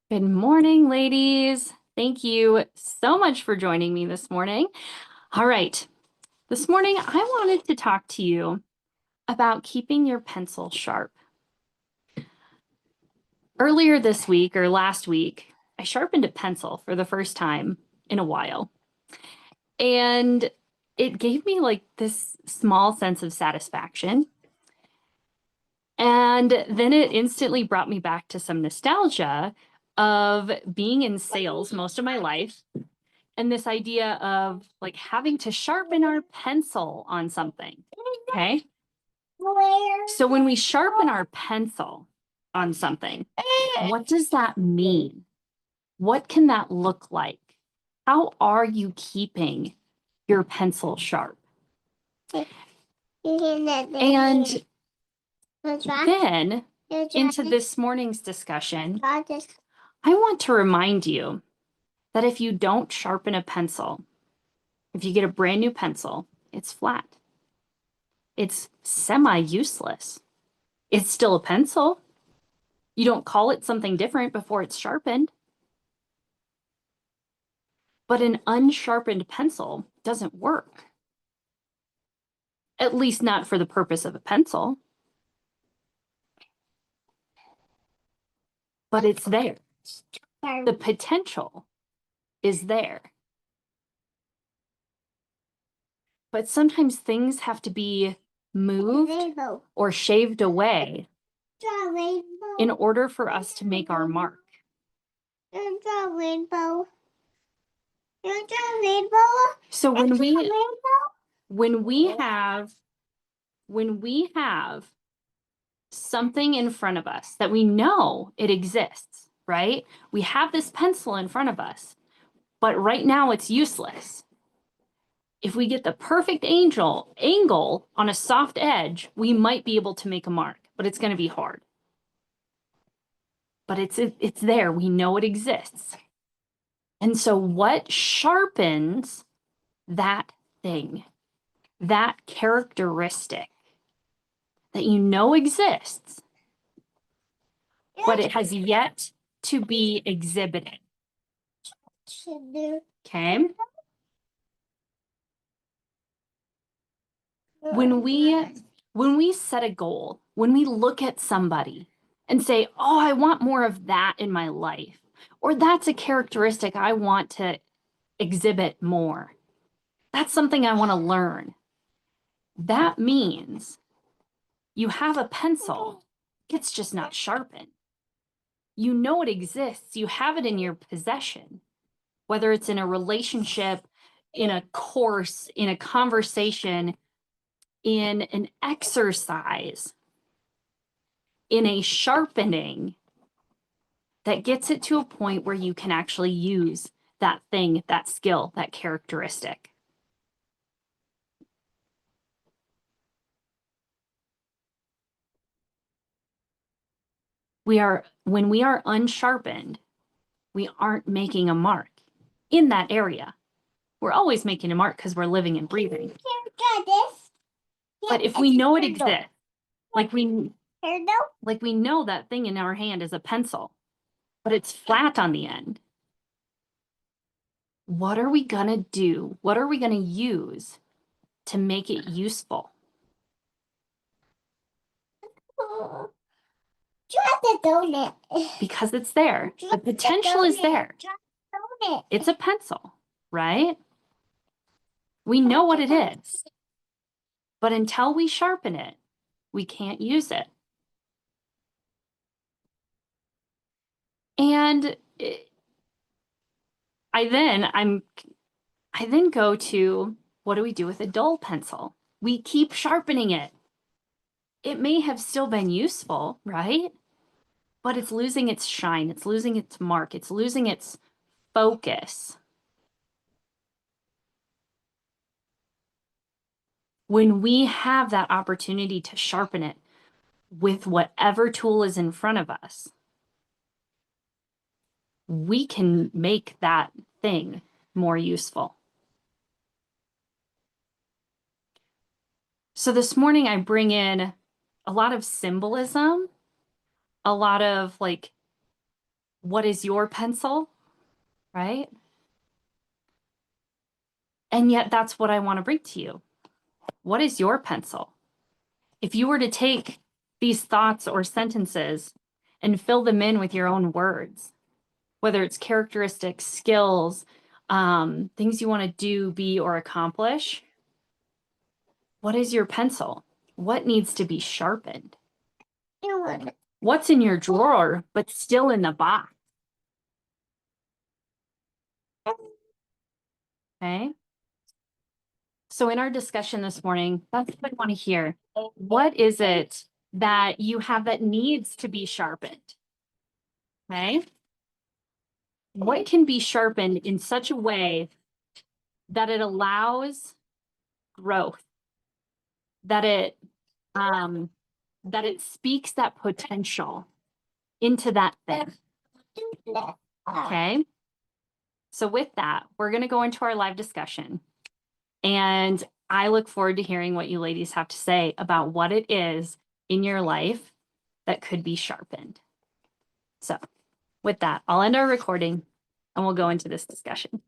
Good morning, ladies. Thank you so much for joining me this morning. All right, this morning I wanted to talk to you about keeping your pencil sharp. Earlier this week or last week, I sharpened a pencil for the first time in a while. And it gave me like this small sense of satisfaction. And then it instantly brought me back to some nostalgia of being in sales most of my life. And this idea of like having to sharpen our pencil on something. Okay. So when we sharpen our pencil on something, what does that mean? What can that look like? How are you keeping your pencil sharp? And then into this morning's discussion, I want to remind you that if you don't sharpen a pencil, if you get a brand new pencil, it's flat. It's semi-useless. It's still a pencil. You don't call it something different before it's sharpened. But an unsharpened pencil doesn't work. At least not for the purpose of a pencil. But it's there. The potential is there. But sometimes things have to be moved or shaved away in order for us to make our mark. So when we have something in front of us that we know it exists, right? We have this pencil in front of us, but right now it's useless. If we get the perfect angle on a soft edge, we might be able to make a mark, but it's going to be hard. But it's there. We know it exists. And so what sharpens that thing, that characteristic that you know exists, but it has yet to be exhibited? Okay. When we set a goal, when we look at somebody and say, "Oh, I want more of that in my life," or "That's a characteristic I want to exhibit more. That's something I want to learn." That means you have a pencil. It's just not sharpened. You know it exists. You have it in your possession, whether it's in a relationship, in a course, in a conversation, in an exercise, in a sharpening that gets it to a point where you can actually use that thing, that skill, that characteristic. When we are unsharpened, we aren't making a mark in that area. We're always making a mark because we're living and breathing. But if we know it exists, like we know that thing in our hand is a pencil, but it's flat on the end. What are we gonna do? What are we gonna use to make it useful? Because it's there. The potential is there. It's a pencil, right? We know what it is. But until we sharpen it, we can't use it. And I then go to, what do we do with a dull pencil? We keep sharpening it. It may have still been useful, right? But it's losing its shine. It's losing its mark. It's losing its focus. When we have that opportunity to sharpen it with whatever tool is in front of us, we can make that thing more useful. So this morning I bring in a lot of symbolism, a lot of like What is your pencil? Right? And yet that's what I want to bring to you. What is your pencil? If you were to take these thoughts or sentences and fill them in with your own words, whether it's characteristics, skills, things you want to do, be, or accomplish, what is your pencil? What needs to be sharpened? What's in your drawer, but still in the box? Okay. So in our discussion this morning, that's what I want to hear. What is it that you have that needs to be sharpened? Okay. What can be sharpened in such a way that it allows growth, that it speaks that potential into that thing? Okay. So with that, we're going to go into our live discussion. And I look forward to hearing what you ladies have to say about what it is in your life that could be sharpened. So with that, I'll end our recording and we'll go into this discussion.